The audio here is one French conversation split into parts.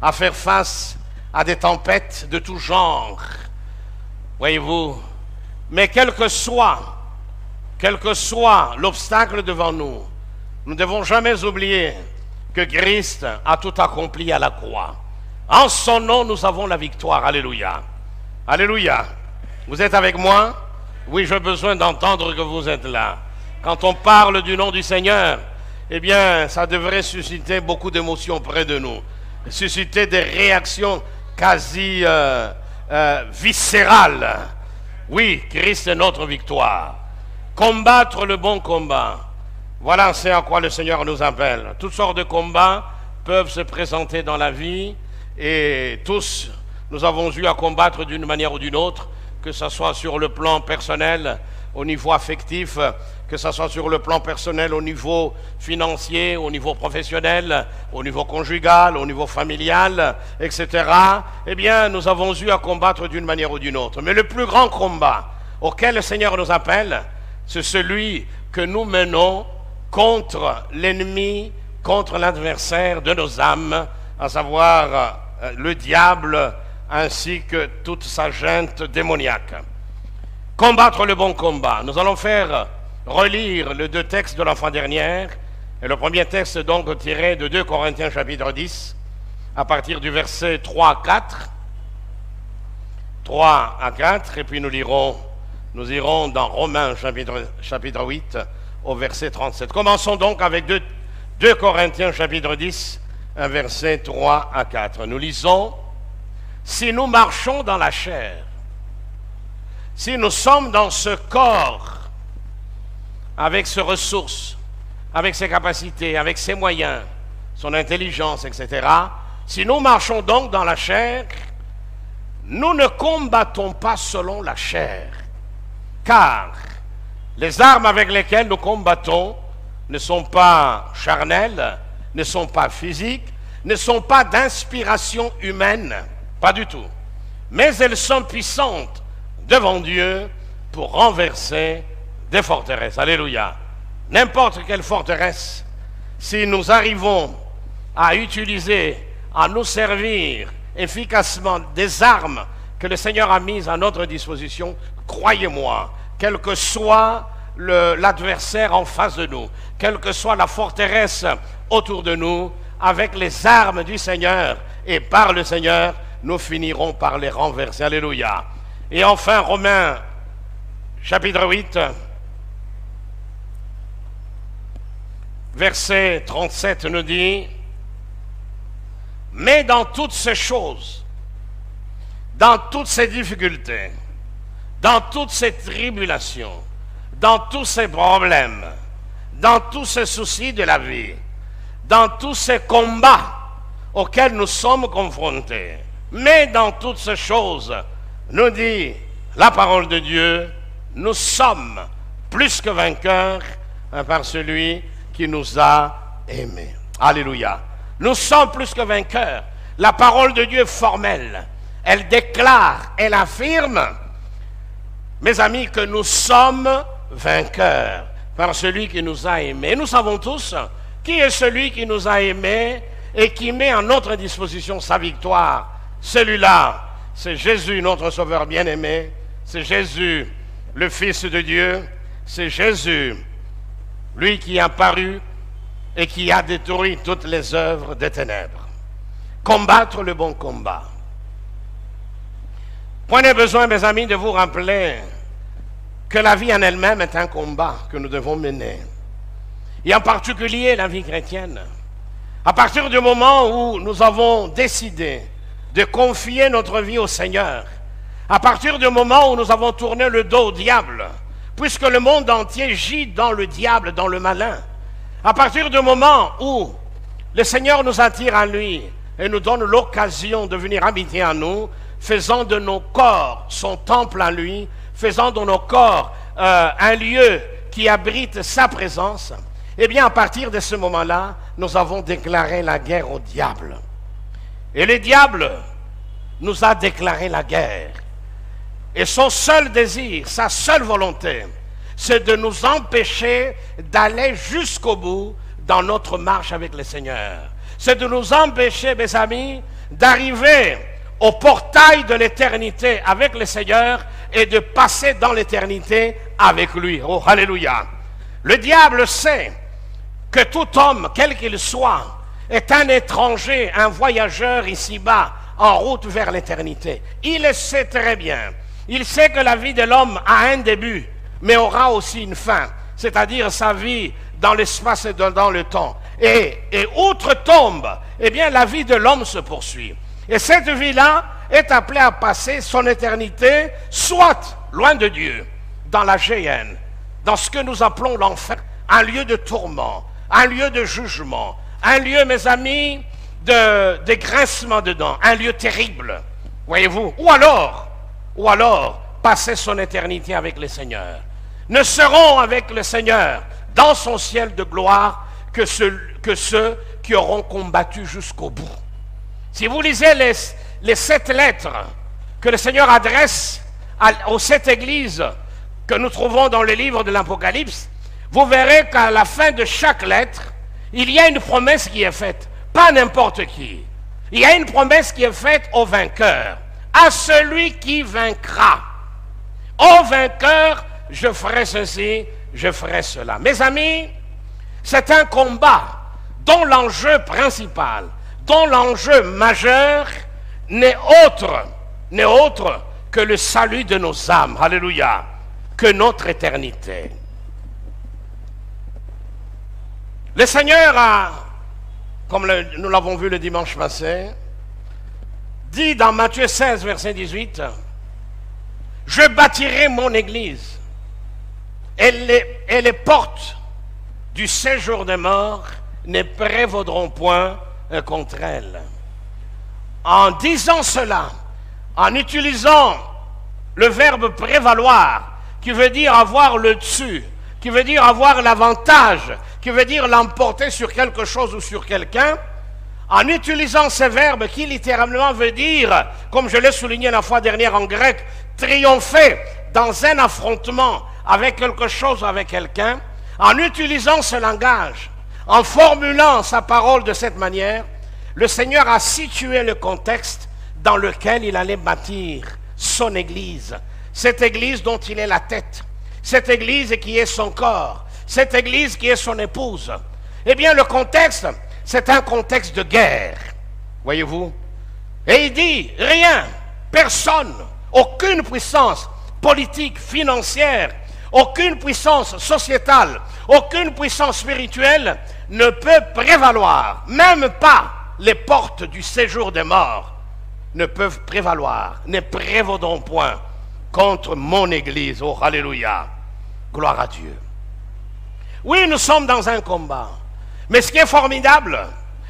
à faire face à des tempêtes de tout genre. Voyez-vous, mais quel que soit l'obstacle devant nous, nous ne devons jamais oublier que Christ a tout accompli à la croix. En son nom, nous avons la victoire. Alléluia. Alléluia. Vous êtes avec moi? Oui, j'ai besoin d'entendre que vous êtes là. Quand on parle du nom du Seigneur, eh bien, ça devrait susciter beaucoup d'émotions près de nous. Susciter des réactions quasi viscérales. Oui, Christ est notre victoire. Combattre le bon combat. Voilà, c'est à quoi le Seigneur nous appelle. Toutes sortes de combats peuvent se présenter dans la vie et tous, nous avons eu à combattre d'une manière ou d'une autre, que ce soit sur le plan personnel, au niveau affectif, que ce soit sur le plan personnel, au niveau financier, au niveau professionnel, au niveau conjugal, au niveau familial, etc. Eh bien, nous avons eu à combattre d'une manière ou d'une autre. Mais le plus grand combat auquel le Seigneur nous appelle, c'est celui que nous menons contre l'ennemi, contre l'adversaire de nos âmes, à savoir le diable ainsi que toute sa junte démoniaque. Combattre le bon combat. Nous allons faire relire les deux textes de la fin dernière. Et le premier texte donc tiré de 2 Corinthiens chapitre 10, à partir du verset 3 à 4. 3 à 4, et puis nous irons dans Romains chapitre 8 au verset 37. Commençons donc avec 2 Corinthiens chapitre 10, un verset 3 à 4. Nous lisons: si nous marchons dans la chair, si nous sommes dans ce corps, avec ses ressources, avec ses capacités, avec ses moyens, son intelligence, etc., si nous marchons donc dans la chair, nous ne combattons pas selon la chair, car les armes avec lesquelles nous combattons ne sont pas charnelles, ne sont pas physiques, ne sont pas d'inspiration humaine, pas du tout. Mais elles sont puissantes devant Dieu pour renverser des forteresses. Alléluia. N'importe quelle forteresse, si nous arrivons à utiliser, à nous servir efficacement des armes que le Seigneur a mises à notre disposition, croyez-moi, quel que soit l'adversaire en face de nous, quelle que soit la forteresse autour de nous, avec les armes du Seigneur et par le Seigneur, nous finirons par les renverser. Alléluia. Et enfin, Romains, chapitre 8, verset 37 nous dit: mais dans toutes ces choses, dans toutes ces difficultés, dans toutes ces tribulations, dans tous ces problèmes, dans tous ces soucis de la vie, dans tous ces combats auxquels nous sommes confrontés, mais dans toutes ces choses, nous dit la parole de Dieu, nous sommes plus que vainqueurs par celui qui nous a aimés. Alléluia. Nous sommes plus que vainqueurs. La parole de Dieu est formelle. Elle déclare, elle affirme, mes amis, que nous sommes vainqueurs par celui qui nous a aimés. Nous savons tous qui est celui qui nous a aimés et qui met à notre disposition sa victoire. Celui-là, c'est Jésus, notre Sauveur bien-aimé. C'est Jésus, le Fils de Dieu. C'est Jésus, lui qui est apparu et qui a détruit toutes les œuvres des ténèbres. Combattre le bon combat. Prenez besoin, mes amis, de vous rappeler que la vie en elle-même est un combat que nous devons mener. Et en particulier la vie chrétienne. À partir du moment où nous avons décidé de confier notre vie au Seigneur, à partir du moment où nous avons tourné le dos au diable, puisque le monde entier gît dans le diable, dans le malin, à partir du moment où le Seigneur nous attire à lui et nous donne l'occasion de venir habiter en nous, faisant de nos corps son temple à lui, faisant de nos corps un lieu qui abrite sa présence, eh bien à partir de ce moment-là, nous avons déclaré la guerre au diable. Et le diable nous a déclaré la guerre. Et son seul désir, sa seule volonté, c'est de nous empêcher d'aller jusqu'au bout dans notre marche avec le Seigneur. C'est de nous empêcher, mes amis, d'arriver au portail de l'éternité avec le Seigneur et de passer dans l'éternité avec lui. Oh, alléluia. Le diable sait que tout homme, quel qu'il soit, est un étranger, un voyageur ici-bas, en route vers l'éternité. Il le sait très bien. Il sait que la vie de l'homme a un début, mais aura aussi une fin, c'est-à-dire sa vie dans l'espace et dans le temps. Et outre-tombe, eh bien, la vie de l'homme se poursuit. Et cette vie-là est appelée à passer son éternité, soit loin de Dieu, dans la géhenne, dans ce que nous appelons l'enfer, un lieu de tourment, un lieu de jugement, un lieu, mes amis, de grincement de dents, un lieu terrible, voyez-vous. Ou alors, passer son éternité avec le Seigneur. Ne seront avec le Seigneur dans son ciel de gloire que ceux qui auront combattu jusqu'au bout. Si vous lisez les 7 lettres que le Seigneur adresse aux 7 églises que nous trouvons dans le livre de l'Apocalypse, vous verrez qu'à la fin de chaque lettre, il y a une promesse qui est faite. Pas n'importe qui. Il y a une promesse qui est faite au vainqueur. À celui qui vaincra. Au vainqueur, je ferai ceci, je ferai cela. Mes amis, c'est un combat dont l'enjeu principal, dont l'enjeu majeur n'est autre que le salut de nos âmes. Alléluia. Que notre éternité. Le Seigneur a, comme nous l'avons vu le dimanche passé, dit dans Matthieu 16, verset 18, « Je bâtirai mon église, et les portes du séjour des morts ne prévaudront point contre elle. » En disant cela, en utilisant le verbe prévaloir, qui veut dire avoir le dessus, qui veut dire avoir l'avantage, qui veut dire l'emporter sur quelque chose ou sur quelqu'un, en utilisant ce verbe qui littéralement veut dire, comme je l'ai souligné la fois dernière en grec, triompher dans un affrontement avec quelque chose ou avec quelqu'un, en utilisant ce langage, en formulant sa parole de cette manière, le Seigneur a situé le contexte dans lequel il allait bâtir son Église, cette Église dont il est la tête, cette Église qui est son corps, cette Église qui est son épouse. Eh bien, le contexte, c'est un contexte de guerre, voyez-vous. Et il dit, rien, personne, aucune puissance politique, financière, aucune puissance sociétale, aucune puissance spirituelle ne peut prévaloir, même pas les portes du séjour des morts ne peuvent prévaloir, ne prévaudront point contre mon Église. Oh, alléluia, gloire à Dieu. Oui, nous sommes dans un combat. Mais ce qui est formidable,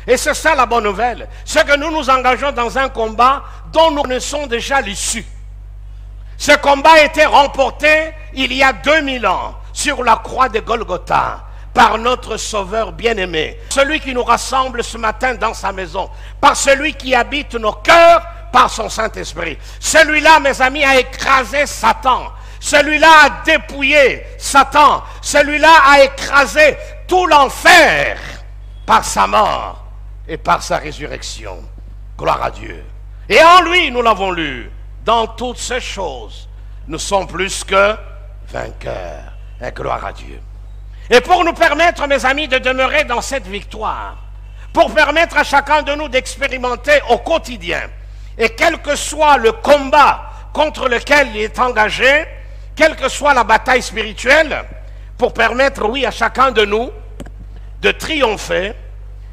et c'est ça la bonne nouvelle, c'est que nous nous engageons dans un combat dont nous connaissons déjà l'issue. Ce combat a été remporté il y a 2000 ans sur la croix de Golgotha par notre Sauveur bien-aimé, celui qui nous rassemble ce matin dans sa maison, par celui qui habite nos cœurs par son Saint-Esprit. Celui-là, mes amis, a écrasé Satan. Celui-là a dépouillé Satan. Celui-là a écrasé tout l'enfer par sa mort et par sa résurrection. Gloire à Dieu. Et en lui, nous l'avons lu, dans toutes ces choses, nous sommes plus que vainqueurs. Et gloire à Dieu. Et pour nous permettre, mes amis, de demeurer dans cette victoire, pour permettre à chacun de nous d'expérimenter au quotidien, et quel que soit le combat contre lequel il est engagé, quelle que soit la bataille spirituelle, pour permettre, oui, à chacun de nous de triompher,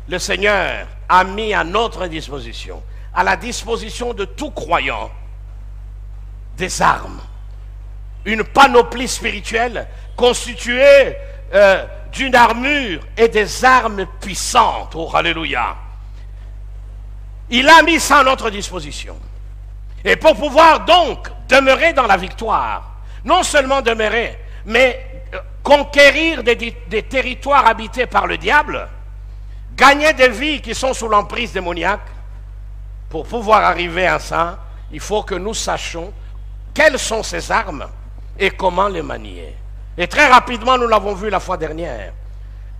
le Seigneur a mis à notre disposition, à la disposition de tout croyant, des armes, une panoplie spirituelle constituée d'une armure et des armes puissantes. Oh, alléluia. Il a mis ça à notre disposition. Et pour pouvoir donc demeurer dans la victoire, non seulement demeurer, mais conquérir des territoires habités par le diable, gagner des vies qui sont sous l'emprise démoniaque, pour pouvoir arriver à ça, il faut que nous sachions quelles sont ces armes et comment les manier. Et très rapidement, nous l'avons vu la fois dernière,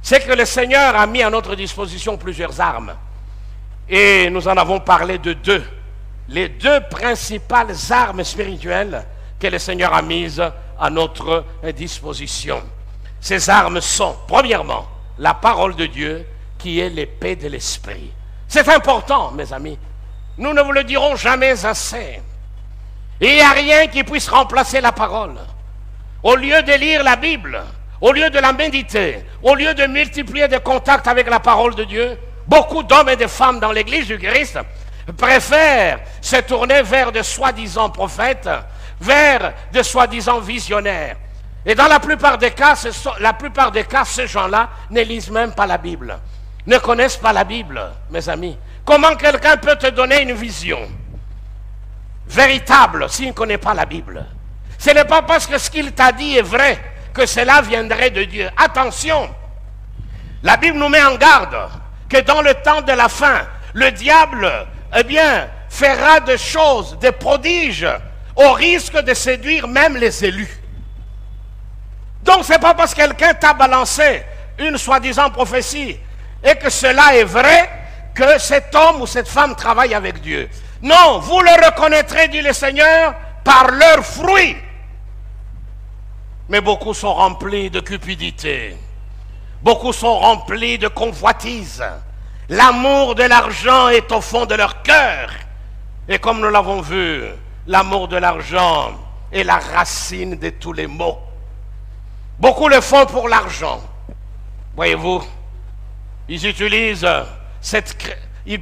c'est que le Seigneur a mis à notre disposition plusieurs armes. Et nous en avons parlé de deux. Les deux principales armes spirituelles que le Seigneur a mises à notre disposition. Ces armes sont, premièrement, la parole de Dieu qui est l'épée de l'esprit. C'est important, mes amis. Nous ne vous le dirons jamais assez. Il n'y a rien qui puisse remplacer la parole. Au lieu de lire la Bible, au lieu de la méditer, au lieu de multiplier des contacts avec la parole de Dieu, beaucoup d'hommes et de femmes dans l'église du Christ préfèrent se tourner vers de soi-disant prophètes, vers de soi-disant visionnaires. Et dans la plupart des cas, ces gens-là ne lisent même pas la Bible, ne connaissent pas la Bible, mes amis. Comment quelqu'un peut te donner une vision véritable s'il ne connaît pas la Bible? Ce n'est pas parce que ce qu'il t'a dit est vrai que cela viendrait de Dieu. Attention, la Bible nous met en garde que dans le temps de la fin, le diable, fera des choses, des prodiges, au risque de séduire même les élus. Donc ce n'est pas parce que quelqu'un t'a balancé une soi-disant prophétie et que cela est vrai que cet homme ou cette femme travaille avec Dieu. Non, vous le reconnaîtrez, dit le Seigneur, par leurs fruits. Mais beaucoup sont remplis de cupidité. Beaucoup sont remplis de convoitise. L'amour de l'argent est au fond de leur cœur. Et comme nous l'avons vu, l'amour de l'argent est la racine de tous les maux. Beaucoup le font pour l'argent. Voyez-vous, ils utilisent ils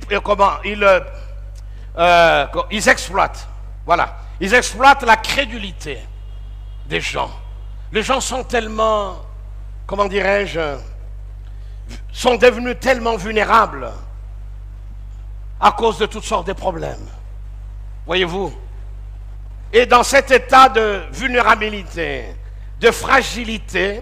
exploitent. Voilà. Ils exploitent la crédulité des gens. Les gens sont tellement, comment dirais-je, sont devenus tellement vulnérables à cause de toutes sortes de problèmes. Voyez-vous? Et dans cet état de vulnérabilité, de fragilité,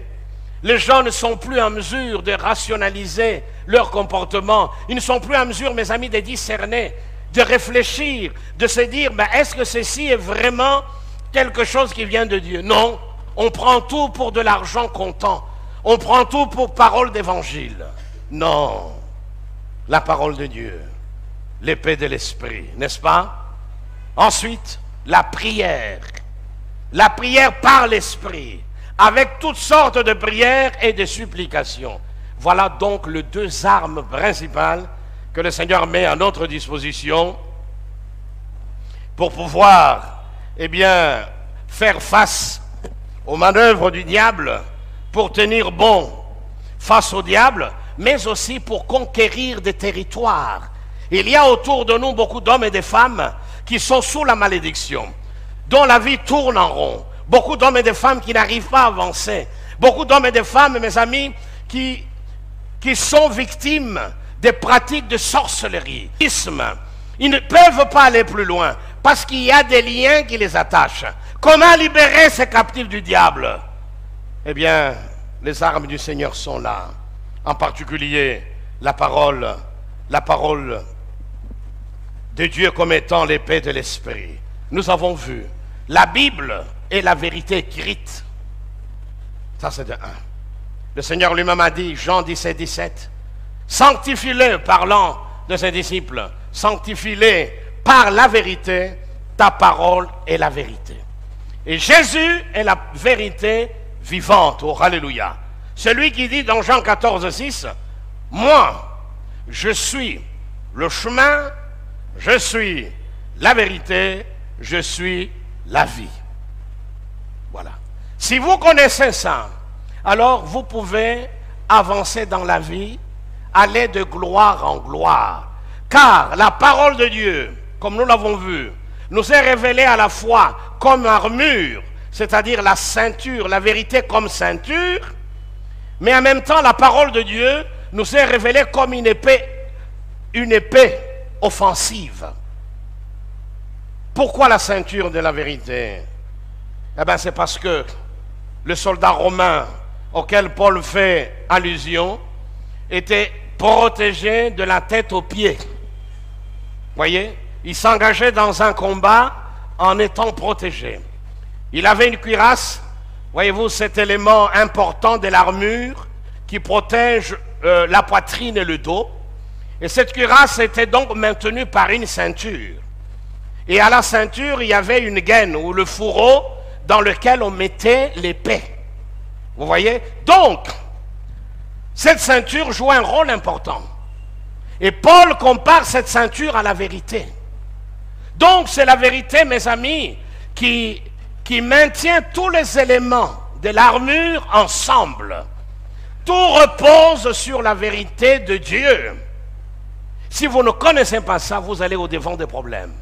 les gens ne sont plus en mesure de rationaliser leur comportement. Ils ne sont plus en mesure, mes amis, de discerner, de réfléchir, de se dire, est-ce que ceci est vraiment quelque chose qui vient de Dieu? Non, on prend tout pour de l'argent comptant. On prend tout pour parole d'évangile. Non, la parole de Dieu, l'épée de l'esprit, n'est-ce pas? Ensuite, la prière par l'esprit, avec toutes sortes de prières et de supplications. Voilà donc les deux armes principales que le Seigneur met à notre disposition pour pouvoir, faire face aux manœuvres du diable, pour tenir bon face au diable, mais aussi pour conquérir des territoires. Il y a autour de nous beaucoup d'hommes et de femmes qui sont sous la malédiction, dont la vie tourne en rond. Beaucoup d'hommes et de femmes qui n'arrivent pas à avancer. Beaucoup d'hommes et de femmes, mes amis, qui sont victimes des pratiques de sorcellerie. Ils ne peuvent pas aller plus loin parce qu'il y a des liens qui les attachent. Comment libérer ces captifs du diable? Les armes du Seigneur sont là. En particulier, la parole de Dieu comme étant l'épée de l'esprit. Nous avons vu, la Bible est la vérité écrite. Ça, c'est de un. Le Seigneur lui-même a dit, Jean 17, 17, sanctifie-les, parlant de ses disciples, sanctifie-les par la vérité, ta parole est la vérité. Et Jésus est la vérité vivante. Oh, alléluia. Celui qui dit dans Jean 14, 6, moi, je suis le chemin, je suis la vérité, je suis la vie. Voilà. Si vous connaissez ça, alors vous pouvez avancer dans la vie, aller de gloire en gloire. Car la parole de Dieu, comme nous l'avons vu, nous est révélée à la fois comme armure, c'est-à-dire la ceinture, la vérité comme ceinture, mais en même temps la parole de Dieu nous est révélée comme une épée offensive. Pourquoi la ceinture de la vérité? C'est parce que le soldat romain auquel Paul fait allusion était protégé de la tête aux pieds. Voyez, il s'engageait dans un combat en étant protégé. Il avait une cuirasse, voyez-vous, cet élément important de l'armure qui protège la poitrine et le dos. Et cette cuirasse était donc maintenue par une ceinture. Et à la ceinture, il y avait une gaine ou le fourreau dans lequel on mettait l'épée. Vous voyez? Donc, cette ceinture joue un rôle important. Et Paul compare cette ceinture à la vérité. Donc, c'est la vérité, mes amis, qui maintient tous les éléments de l'armure ensemble. Tout repose sur la vérité de Dieu. Si vous ne connaissez pas ça, vous allez au-devant des problèmes.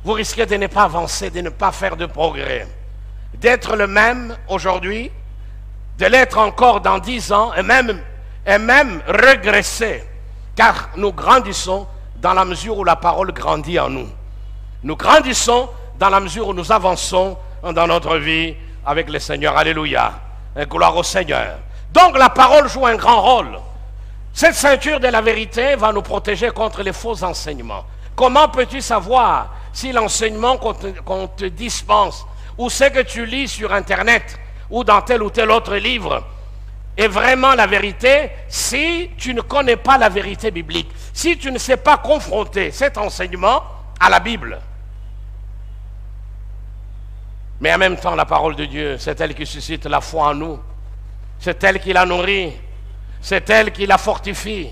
Vous risquez de ne pas avancer, de ne pas faire de progrès. D'être le même aujourd'hui, de l'être encore dans 10 ans, et même régresser. Car nous grandissons dans la mesure où la parole grandit en nous. Nous grandissons dans la mesure où nous avançons dans notre vie avec le Seigneur. Alléluia. Et gloire au Seigneur. Donc la parole joue un grand rôle. Cette ceinture de la vérité va nous protéger contre les faux enseignements. Comment peux-tu savoir si l'enseignement qu'on te dispense ou ce que tu lis sur Internet ou dans tel ou tel autre livre est vraiment la vérité si tu ne connais pas la vérité biblique, si tu ne sais pas confronter cet enseignement à la Bible? Mais en même temps, la parole de Dieu, c'est elle qui suscite la foi en nous. C'est elle qui la nourrit. C'est elle qui la fortifie.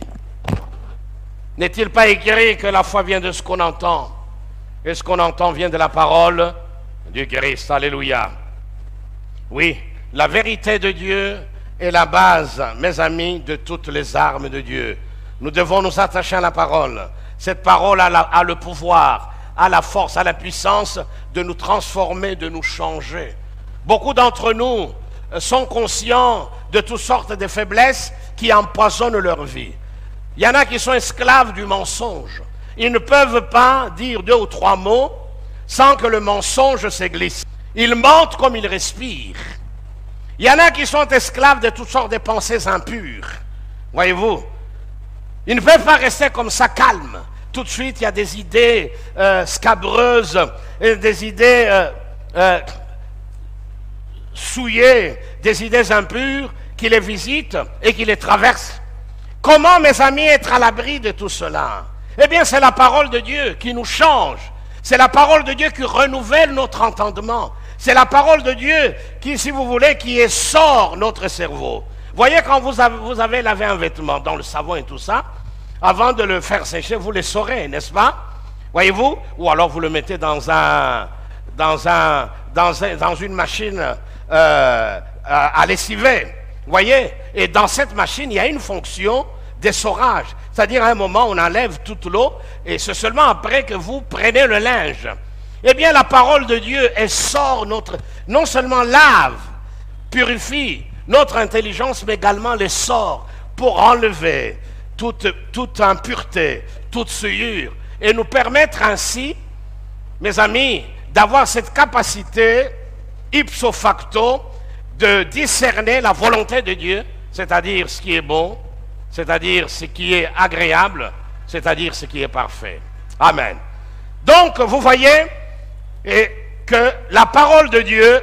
N'est-il pas écrit que la foi vient de ce qu'on entend? Et ce qu'on entend vient de la parole du Christ. Alléluia. Oui, la vérité de Dieu est la base, mes amis, de toutes les armes de Dieu. Nous devons nous attacher à la parole. Cette parole a le pouvoir, a la force, a la puissance de nous transformer, de nous changer. Beaucoup d'entre nous sont conscients de toutes sortes de faiblesses qui empoisonnent leur vie. Il y en a qui sont esclaves du mensonge. Ils ne peuvent pas dire 2 ou 3 mots sans que le mensonge se glisse. Ils mentent comme ils respirent. Il y en a qui sont esclaves de toutes sortes de pensées impures. Voyez-vous, ils ne peuvent pas rester comme ça calmes. Tout de suite, il y a des idées scabreuses, des idées souillées, des idées impures qui les visitent et qui les traversent. Comment, mes amis, être à l'abri de tout cela? Eh bien, c'est la parole de Dieu qui nous change. C'est la parole de Dieu qui renouvelle notre entendement. C'est la parole de Dieu qui, si vous voulez, qui essore notre cerveau. Voyez, quand vous avez lavé un vêtement dans le savon et tout ça, avant de le faire sécher, vous l'essorez, n'est-ce pas? Voyez-vous? Ou alors vous le mettez dans une machine à lessiver. Voyez? Et dans cette machine, il y a une fonction d'essorage. C'est-à-dire, à un moment, on enlève toute l'eau et c'est seulement après que vous prenez le linge. Eh bien, la parole de Dieu essore non seulement lave, purifie notre intelligence, mais également l'essore pour enlever toute impureté, toute souillure, et nous permettre ainsi, mes amis, d'avoir cette capacité ipso facto de discerner la volonté de Dieu, c'est-à-dire ce qui est bon, c'est-à-dire ce qui est agréable, c'est-à-dire ce qui est parfait. Amen. Donc, vous voyez que la parole de Dieu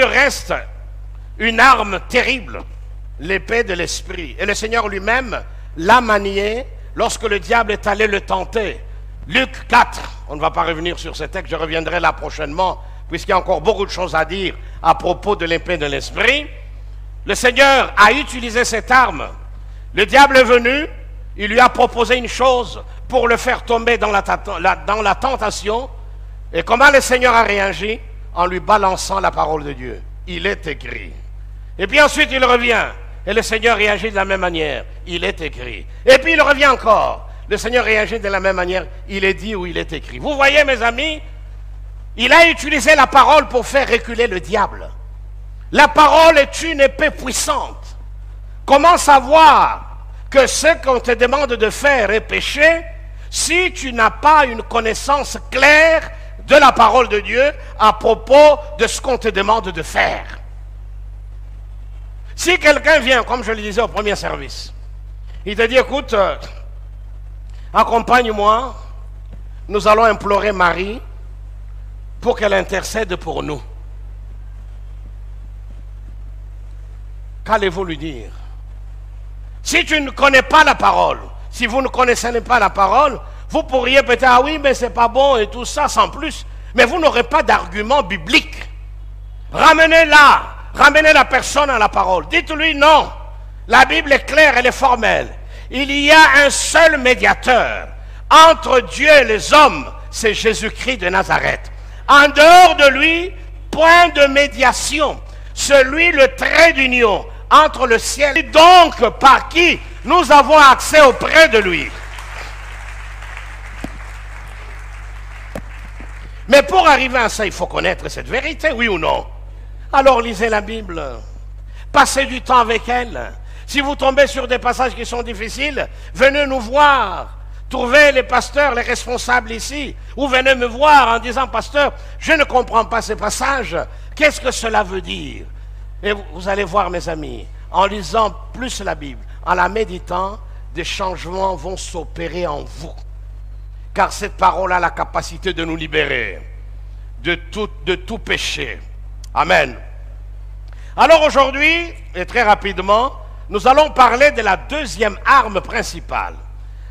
reste une arme terrible, l'épée de l'esprit. Et le Seigneur lui-même l'a maniée lorsque le diable est allé le tenter. Luc 4, on ne va pas revenir sur ce texte, je reviendrai là prochainement, puisqu'il y a encore beaucoup de choses à dire à propos de l'épée de l'esprit. Le Seigneur a utilisé cette arme. Le diable est venu, il lui a proposé une chose pour le faire tomber dans la tentation. Et comment le Seigneur a réagi? En lui balançant la parole de Dieu. Il est écrit. Et puis ensuite il revient. Et le Seigneur réagit de la même manière. Il est écrit. Et puis il revient encore. Le Seigneur réagit de la même manière. Il est dit ou il est écrit. Vous voyez, mes amis, il a utilisé la parole pour faire reculer le diable. La parole est une épée puissante. Comment savoir que ce qu'on te demande de faire est péché si tu n'as pas une connaissance claire de la parole de Dieu à propos de ce qu'on te demande de faire? Si quelqu'un vient, comme je le disais au premier service, il te dit, écoute, accompagne-moi, nous allons implorer Marie pour qu'elle intercède pour nous. Qu'allez-vous lui dire? Si tu ne connais pas la parole, si vous ne connaissez pas la parole, vous pourriez peut-être, ah oui, mais c'est pas bon et tout ça, sans plus. Mais vous n'aurez pas d'argument biblique. Ramenez-la, ramenez la personne à la parole. Dites-lui non. La Bible est claire, elle est formelle. Il y a un seul médiateur entre Dieu et les hommes, c'est Jésus-Christ de Nazareth. En dehors de lui, point de médiation. Celui, le trait d'union entre le ciel et donc par qui nous avons accès auprès de lui. Mais pour arriver à ça, il faut connaître cette vérité, oui ou non? Alors lisez la Bible, passez du temps avec elle. Si vous tombez sur des passages qui sont difficiles, venez nous voir. Trouvez les pasteurs, les responsables ici, ou venez me voir en disant, pasteur, je ne comprends pas ces passages. Qu'est-ce que cela veut dire? Et vous allez voir, mes amis, en lisant plus la Bible, en la méditant, des changements vont s'opérer en vous. Car cette parole a la capacité de nous libérer de tout péché. Amen. Alors aujourd'hui, et très rapidement, nous allons parler de la deuxième arme principale,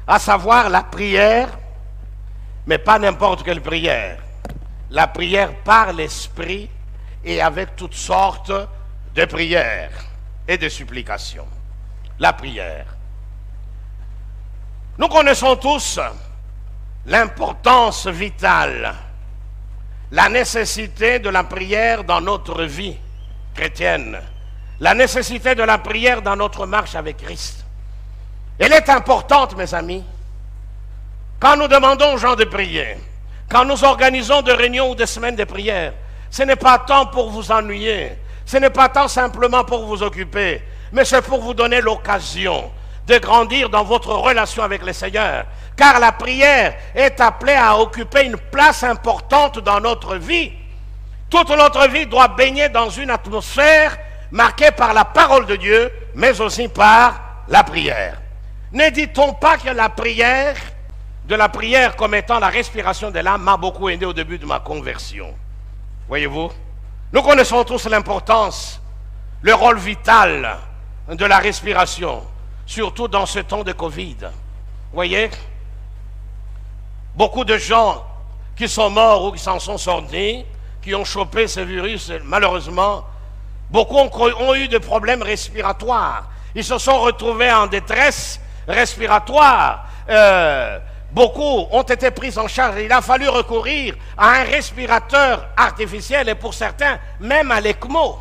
à savoir la prière, mais pas n'importe quelle prière. La prière par l'esprit et avec toutes sortes de prières et de supplications. La prière. Nous connaissons tous l'importance vitale, la nécessité de la prière dans notre vie chrétienne, la nécessité de la prière dans notre marche avec Christ. Elle est importante, mes amis. Quand nous demandons aux gens de prier, quand nous organisons des réunions ou des semaines de prière, ce n'est pas tant pour vous ennuyer, ce n'est pas tant simplement pour vous occuper, mais c'est pour vous donner l'occasion de grandir dans votre relation avec le Seigneur. Car la prière est appelée à occuper une place importante dans notre vie. Toute notre vie doit baigner dans une atmosphère marquée par la parole de Dieu, mais aussi par la prière. Ne dit-on pas que la prière, de la prière comme étant la respiration de l'âme, m'a beaucoup aidé au début de ma conversion? Voyez-vous? Nous connaissons tous l'importance, le rôle vital de la respiration, surtout dans ce temps de Covid. Voyez? Beaucoup de gens qui sont morts ou qui s'en sont sortis, qui ont chopé ce virus, malheureusement, beaucoup ont eu des problèmes respiratoires. Ils se sont retrouvés en détresse respiratoire. Beaucoup ont été pris en charge. Il a fallu recourir à un respirateur artificiel et pour certains, même à l'ECMO.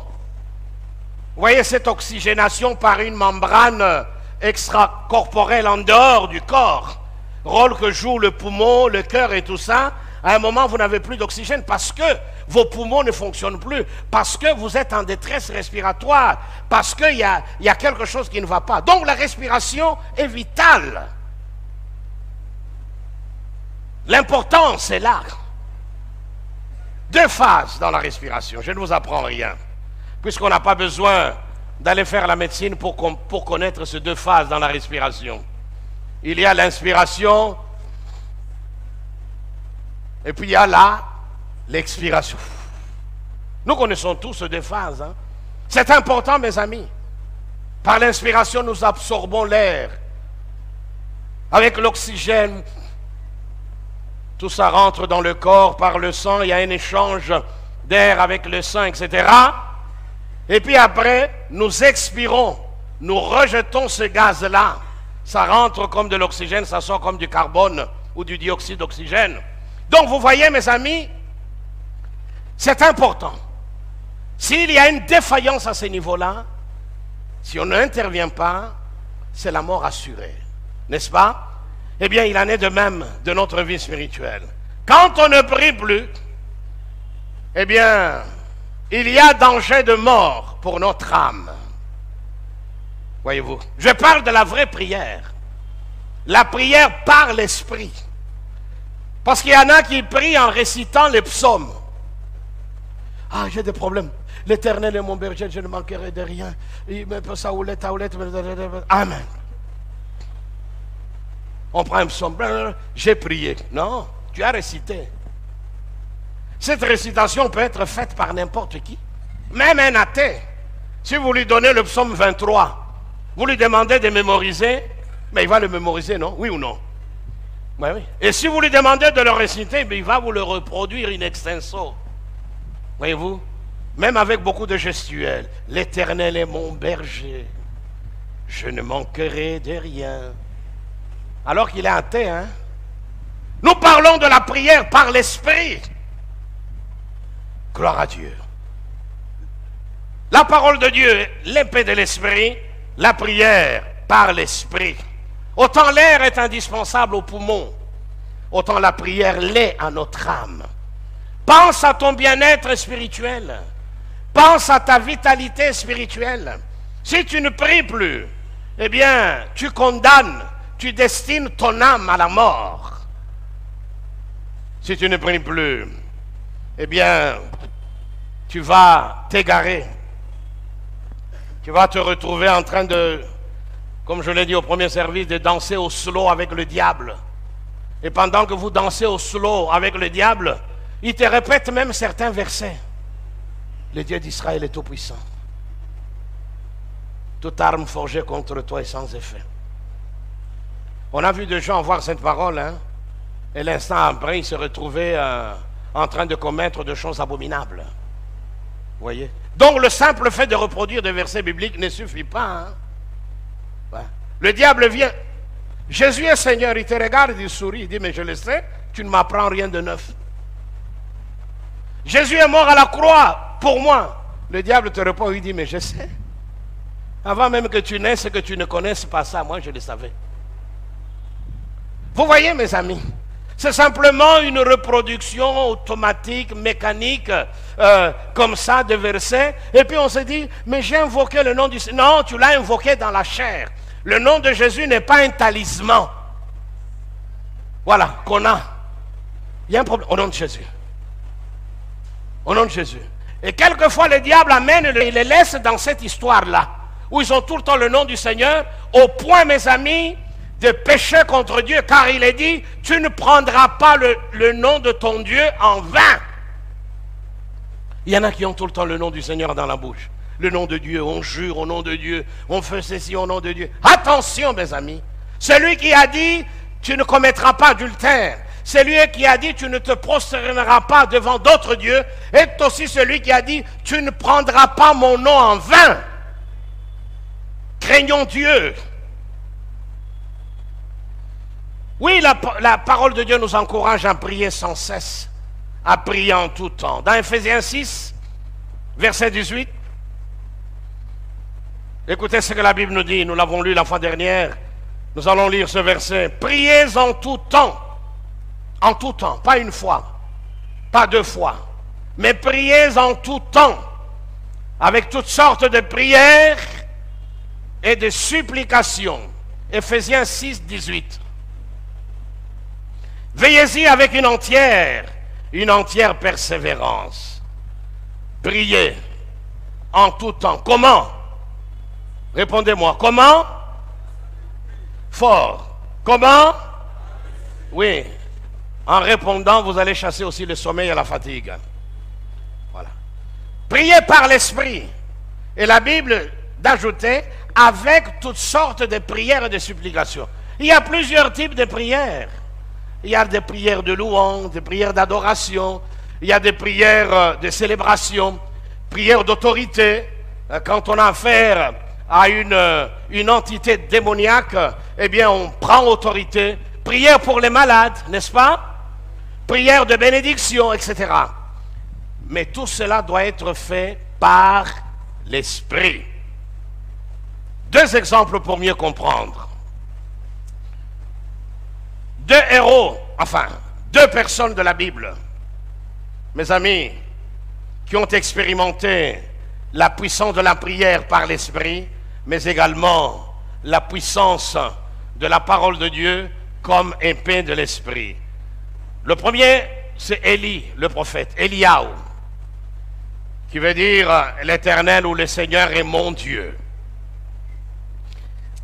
Vous voyez cette oxygénation par une membrane extracorporelle en dehors du corps. Rôle que joue le poumon, le cœur et tout ça. À un moment, vous n'avez plus d'oxygène parce que vos poumons ne fonctionnent plus, parce que vous êtes en détresse respiratoire, parce qu'il y a quelque chose qui ne va pas. Donc la respiration est vitale. L'importance est là. Deux phases dans la respiration. Je ne vous apprends rien, puisqu'on n'a pas besoin d'aller faire la médecine pour connaître ces deux phases dans la respiration. Il y a l'inspiration, et puis il y a l'expiration. Nous connaissons tous ces deux phases. Hein? C'est important, mes amis. Par l'inspiration, nous absorbons l'air. Avec l'oxygène, tout ça rentre dans le corps par le sang. Il y a un échange d'air avec le sang, etc. Et puis après, nous expirons. Nous rejetons ce gaz-là. Ça rentre comme de l'oxygène, ça sort comme du carbone ou du dioxyde d'oxygène. Donc vous voyez, mes amis, c'est important. S'il y a une défaillance à ce niveau-là, si on n'intervient pas, c'est la mort assurée. N'est-ce pas? Eh bien, il en est de même de notre vie spirituelle. Quand on ne prie plus, eh bien, il y a danger de mort pour notre âme. Voyez-vous, je parle de la vraie prière. La prière par l'esprit. Parce qu'il y en a qui prient en récitant les psaumes. Ah, j'ai des problèmes. L'Éternel est mon berger, je ne manquerai de rien. Il me peut ça oulette. Amen. On prend un psaume. J'ai prié. Non, tu as récité. Cette récitation peut être faite par n'importe qui. Même un athée. Si vous lui donnez le psaume 23, Vous lui demandez de mémoriser, mais il va le mémoriser, non? Oui ou non? Oui, oui. Et si vous lui demandez de le réciter, il va vous le reproduire in extenso. Voyez-vous? Même avec beaucoup de gestuels. L'Éternel est mon berger. Je ne manquerai de rien. Alors qu'il est athée, hein? Nous parlons de la prière par l'Esprit. Gloire à Dieu. La parole de Dieu, l'épée de l'Esprit, la prière par l'Esprit. Autant l'air est indispensable aux poumons, autant la prière l'est à notre âme. Pense à ton bien-être spirituel. Pense à ta vitalité spirituelle. Si tu ne pries plus, eh bien, tu condamnes, tu destines ton âme à la mort. Si tu ne pries plus, eh bien, tu vas t'égarer. Tu vas te retrouver en train de, comme je l'ai dit au premier service, de danser au slow avec le diable. Et pendant que vous dansez au slow avec le diable, il te répète même certains versets. Le Dieu d'Israël est tout-puissant. Toute arme forgée contre toi est sans effet. On a vu des gens voir cette parole, hein, et l'instant après, ils se retrouvaient en train de commettre des choses abominables. Vous voyez? Donc le simple fait de reproduire des versets bibliques ne suffit pas. Hein? Ouais. Le diable vient. Jésus est Seigneur, il te regarde, il sourit, il dit, mais je le sais, tu ne m'apprends rien de neuf. Jésus est mort à la croix pour moi. Le diable te répond, il dit, mais je sais. Avant même que tu naisses, que tu ne connaisses pas ça, moi je le savais. Vous voyez mes amis, c'est simplement une reproduction automatique, mécanique, comme ça, de versets. Et puis on se dit, mais j'ai invoqué le nom du Seigneur. Non, tu l'as invoqué dans la chair. Le nom de Jésus n'est pas un talisman. Voilà, qu'on a. Il y a un problème. Au nom de Jésus. Au nom de Jésus. Et quelquefois, le diable amène, il les laisse dans cette histoire-là, où ils ont tout le temps le nom du Seigneur, au point, mes amis, de pécher contre Dieu, car il est dit, tu ne prendras pas le nom de ton Dieu en vain. Il y en a qui ont tout le temps le nom du Seigneur dans la bouche. Le nom de Dieu, on jure au nom de Dieu, on fait ceci au nom de Dieu. Attention, mes amis, celui qui a dit, tu ne commettras pas adultère, celui qui a dit, tu ne te prosterneras pas devant d'autres dieux, est aussi celui qui a dit, tu ne prendras pas mon nom en vain. Craignons Dieu. Oui, la parole de Dieu nous encourage à prier sans cesse, à prier en tout temps. Dans Ephésiens 6, verset 18, écoutez ce que la Bible nous dit, nous l'avons lu la fois dernière, nous allons lire ce verset. Priez en tout temps, pas une fois, pas deux fois, mais priez en tout temps, avec toutes sortes de prières et de supplications. Ephésiens 6, 18. Veillez-y avec une entière persévérance. Priez en tout temps. Comment? Répondez-moi. Comment? Fort. Comment? Oui. En répondant, vous allez chasser aussi le sommeil et la fatigue. Voilà. Priez par l'Esprit. Et la Bible d'ajouter avec toutes sortes de prières et de supplications. Il y a plusieurs types de prières. Il y a des prières de louange, des prières d'adoration, il y a des prières de célébration, prières d'autorité. Quand on a affaire à une entité démoniaque, eh bien on prend autorité. Prière pour les malades, n'est-ce pas? Prière de bénédiction, etc. Mais tout cela doit être fait par l'Esprit. Deux exemples pour mieux comprendre. Deux héros, enfin, deux personnes de la Bible, mes amis, qui ont expérimenté la puissance de la prière par l'Esprit, mais également la puissance de la parole de Dieu comme épée de l'Esprit. Le premier, c'est Élie, le prophète, Eliaou, qui veut dire l'Éternel ou le Seigneur est mon Dieu.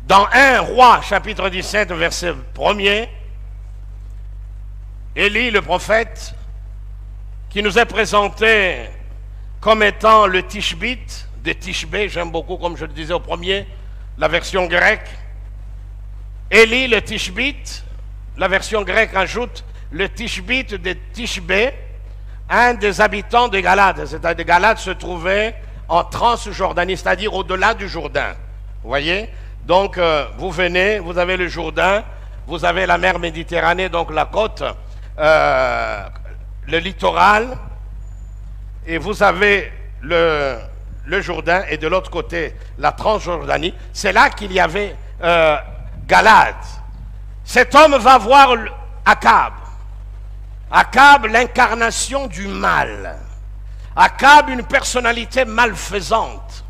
Dans 1 Roi, chapitre 17, verset 1er, Élie, le prophète, qui nous est présenté comme étant le Tishbite, de Tishbé, j'aime beaucoup, comme je le disais au premier, la version grecque. Élie le Tishbite, la version grecque ajoute le Tishbite de Tishbé, un des habitants de Galade. C'est-à-dire Galade se trouvait en Transjordanie, c'est-à-dire au-delà du Jourdain. Vous voyez? Donc vous venez, vous avez le Jourdain, vous avez la mer Méditerranée, donc la côte, le littoral, et vous avez le Jourdain, et de l'autre côté, la Transjordanie. C'est là qu'il y avait Galade. Cet homme va voir Akab. Akab, l'incarnation du mal. Akab, une personnalité malfaisante.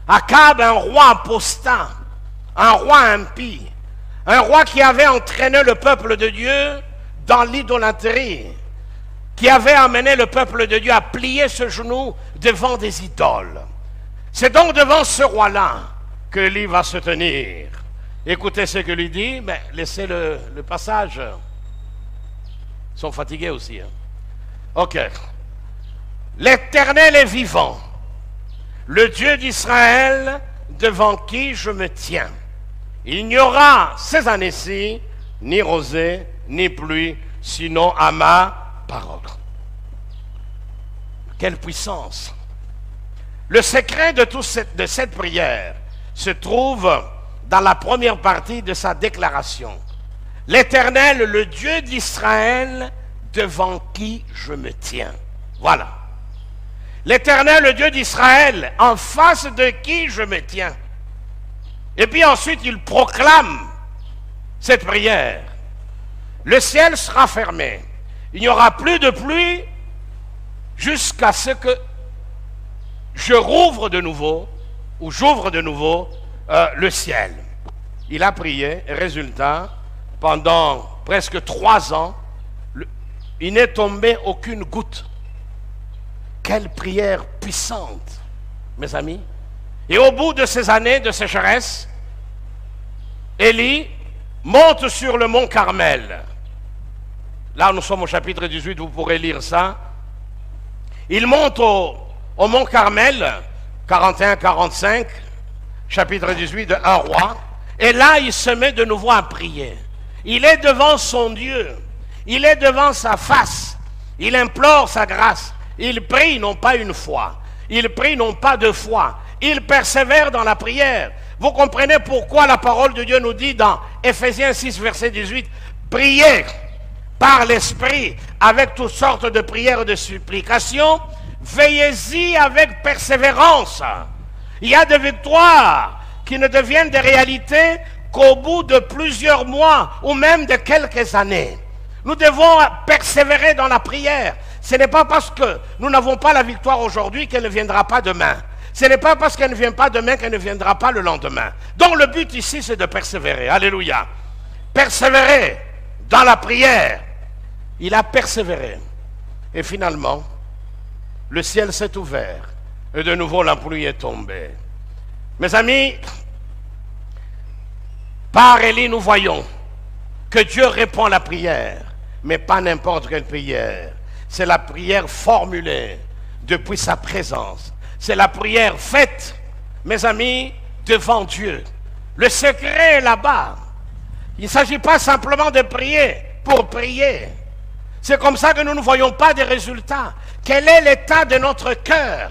Akab, un roi apostat, un roi impie, un roi qui avait entraîné le peuple de Dieu dans l'idolâtrie, qui avait amené le peuple de Dieu à plier ce genou devant des idoles. C'est donc devant ce roi-là que Élie va se tenir. Écoutez ce que lui dit, mais laissez le passage. Ils sont fatigués aussi. Hein. Ok. L'Éternel est vivant, le Dieu d'Israël devant qui je me tiens. Il n'y aura ces années-ci ni rosée ni pluie, sinon à ma parole. Quelle puissance! Le secret de cette prière se trouve dans la première partie de sa déclaration. L'Éternel, le Dieu d'Israël, devant qui je me tiens. Voilà. L'Éternel, le Dieu d'Israël, en face de qui je me tiens. Et puis ensuite, il proclame cette prière. Le ciel sera fermé. Il n'y aura plus de pluie jusqu'à ce que je rouvre de nouveau, ou j'ouvre de nouveau le ciel. Il a prié, et résultat, pendant presque 3 ans, il n'est tombé aucune goutte. Quelle prière puissante, mes amis. Et au bout de ces années de sécheresse, Élie monte sur le mont Carmel. Là, nous sommes au chapitre 18, vous pourrez lire ça. Il monte au mont Carmel, 41-45, chapitre 18 de 1 roi. Et là, il se met de nouveau à prier. Il est devant son Dieu. Il est devant sa face. Il implore sa grâce. Il prie non pas une fois. Il prie non pas 2 fois. Il persévère dans la prière. Vous comprenez pourquoi la parole de Dieu nous dit dans Éphésiens 6, verset 18, « Priez par l'Esprit avec toutes sortes de prières et de supplications. Veillez-y avec persévérance. » Il y a des victoires qui ne deviennent des réalités qu'au bout de plusieurs mois ou même de quelques années. Nous devons persévérer dans la prière. Ce n'est pas parce que nous n'avons pas la victoire aujourd'hui qu'elle ne viendra pas demain. Ce n'est pas parce qu'elle ne vient pas demain qu'elle ne viendra pas le lendemain. Donc le but ici, c'est de persévérer. Alléluia. Persévérer dans la prière. Il a persévéré. Et finalement, le ciel s'est ouvert. Et de nouveau, la pluie est tombée. Mes amis, par Élie, nous voyons que Dieu répond à la prière, mais pas n'importe quelle prière. C'est la prière formulée depuis sa présence. C'est la prière faite, mes amis, devant Dieu. Le secret est là-bas. Il ne s'agit pas simplement de prier pour prier. C'est comme ça que nous ne voyons pas de résultats. Quel est l'état de notre cœur?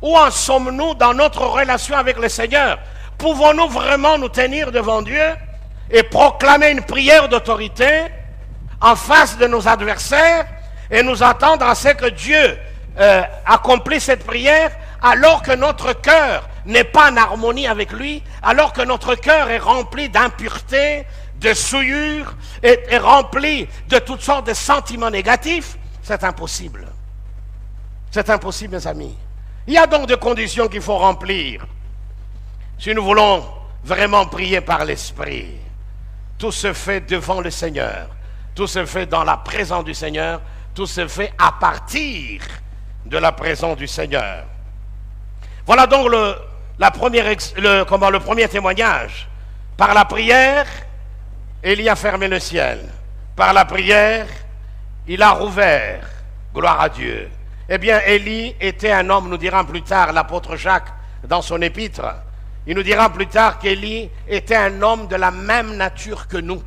Où en sommes-nous dans notre relation avec le Seigneur? Pouvons-nous vraiment nous tenir devant Dieu et proclamer une prière d'autorité en face de nos adversaires et nous attendre à ce que Dieu accomplisse cette prière alors que notre cœur n'est pas en harmonie avec lui, alors que notre cœur est rempli d'impureté, de souillure, est rempli de toutes sortes de sentiments négatifs? C'est impossible. C'est impossible, mes amis. Il y a donc des conditions qu'il faut remplir. Si nous voulons vraiment prier par l'Esprit, tout se fait devant le Seigneur. Tout se fait dans la présence du Seigneur. Tout se fait à partir de la présence du Seigneur. Voilà donc le premier témoignage. Par la prière, Élie a fermé le ciel. Par la prière, il a rouvert. Gloire à Dieu. Eh bien, Élie était un homme, nous dira plus tard l'apôtre Jacques dans son épître. Il nous dira plus tard qu'Élie était un homme de la même nature que nous.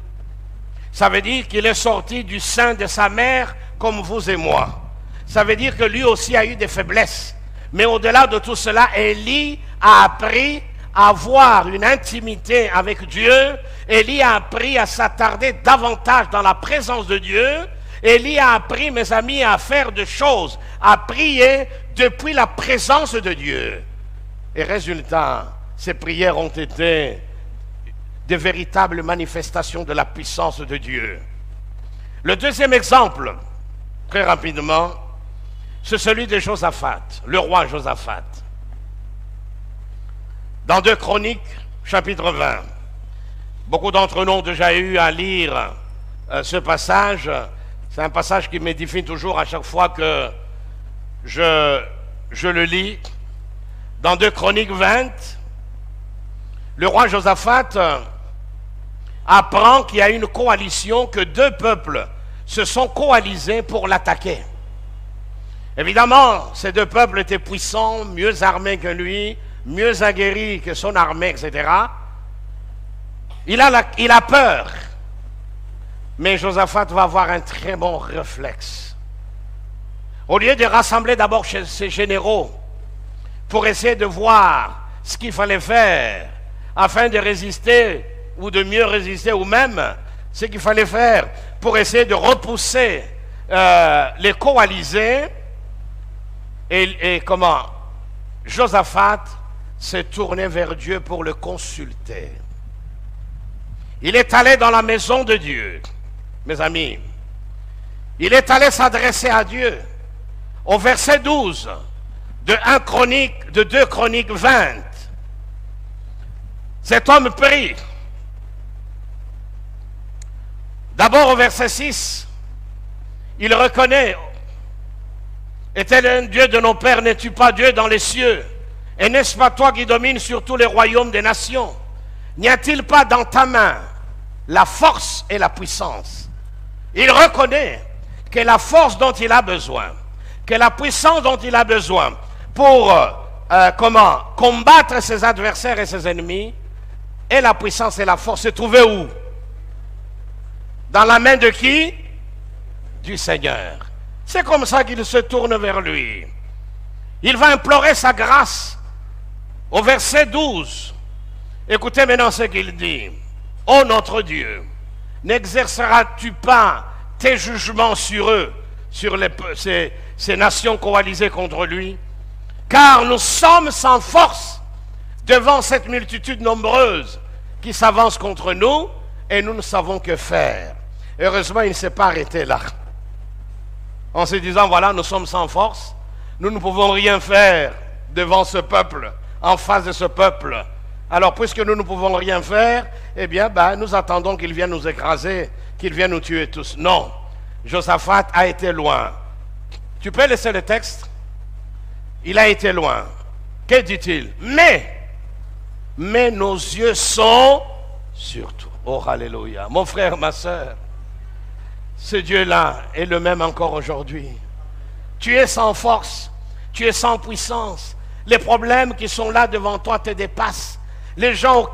Ça veut dire qu'il est sorti du sein de sa mère comme vous et moi. Ça veut dire que lui aussi a eu des faiblesses. Mais au-delà de tout cela, Élie a appris à avoir une intimité avec Dieu. Élie a appris à s'attarder davantage dans la présence de Dieu. Élie a appris, mes amis, à faire des choses, à prier depuis la présence de Dieu. Et résultat, ces prières ont été de véritables manifestations de la puissance de Dieu. Le deuxième exemple, très rapidement, c'est celui de Josaphat, le roi Josaphat. Dans 2 Chroniques, chapitre 20, beaucoup d'entre nous ont déjà eu à lire ce passage. C'est un passage qui m'édifie toujours à chaque fois que je le lis. Dans 2 Chroniques 20, le roi Josaphat apprend qu'il y a une coalition, que 2 peuples se sont coalisés pour l'attaquer. Évidemment, ces 2 peuples étaient puissants, mieux armés que lui, mieux aguerris que son armée, etc. Il a peur. Mais Josaphat va avoir un très bon réflexe. Au lieu de rassembler d'abord ses généraux pour essayer de voir ce qu'il fallait faire afin de résister ou de mieux résister, ou même ce qu'il fallait faire pour essayer de repousser les coalisés, et comment Josaphat s'est tourné vers Dieu pour le consulter. Il est allé dans la maison de Dieu, mes amis. Il est allé s'adresser à Dieu. Au verset 12 de 2 Chroniques 20, cet homme prie. D'abord au verset 6, il reconnaît: est-elle un Dieu de nos pères, n'es-tu pas Dieu dans les cieux? Et n'est-ce pas toi qui domines sur tous les royaumes des nations? N'y a-t-il pas dans ta main la force et la puissance? Il reconnaît que la force dont il a besoin, que la puissance dont il a besoin pour combattre ses adversaires et ses ennemis, et la puissance et la force se trouvaient où? Dans la main de qui? Du Seigneur. C'est comme ça qu'il se tourne vers lui. Il va implorer sa grâce. Au verset 12, écoutez maintenant ce qu'il dit. Ô notre Dieu, n'exerceras-tu pas tes jugements sur eux, sur ces nations coalisées contre lui? Car nous sommes sans force devant cette multitude nombreuse qui s'avance contre nous, et nous ne savons que faire. Heureusement, il ne s'est pas arrêté là. En se disant, voilà, nous sommes sans force, nous ne pouvons rien faire devant ce peuple, en face de ce peuple. Alors, puisque nous ne pouvons rien faire, eh bien, nous attendons qu'il vienne nous écraser, qu'il vienne nous tuer tous. Non, Josaphat a été loin. Tu peux laisser le texte? Il a été loin. Que dit-il? Mais nos yeux sont sur toi. Oh, alléluia. Mon frère, ma soeur, ce Dieu-là est le même encore aujourd'hui. Tu es sans force, tu es sans puissance. Les problèmes qui sont là devant toi te dépassent. Les gens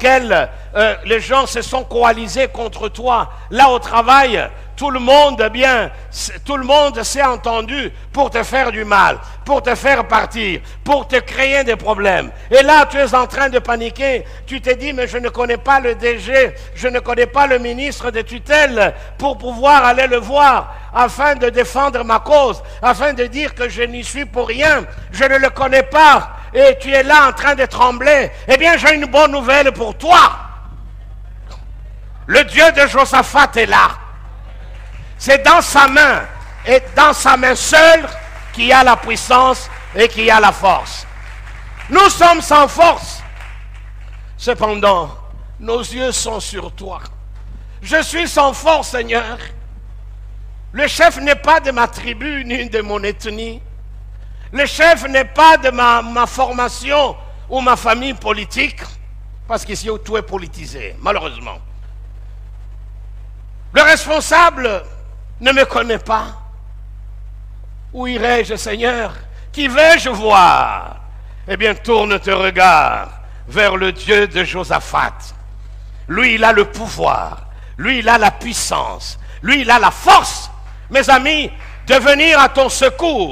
les gens se sont coalisés contre toi. Là au travail, tout le monde s'est entendu pour te faire du mal, pour te faire partir, pour te créer des problèmes. Et là, tu es en train de paniquer. Tu te dis, mais je ne connais pas le DG, je ne connais pas le ministre de tutelle pour pouvoir aller le voir afin de défendre ma cause, afin de dire que je n'y suis pour rien. Je ne le connais pas. Et tu es là en train de trembler. Eh bien, j'ai une bonne nouvelle pour toi. Le Dieu de Josaphat est là. C'est dans sa main, et dans sa main seule, qu'il y a la puissance et qu'il y a la force. Nous sommes sans force. Cependant, nos yeux sont sur toi. Je suis sans force, Seigneur. Le chef n'est pas de ma tribu ni de mon ethnie. Le chef n'est pas de ma formation ou ma famille politique, parce qu'ici tout est politisé, malheureusement. Le responsable ne me connaît pas. Où irai-je, Seigneur? Qui vais-je voir? Eh bien, tourne tes regards vers le Dieu de Josaphat. Lui, il a le pouvoir. Lui, il a la puissance. Lui, il a la force, mes amis, de venir à ton secours.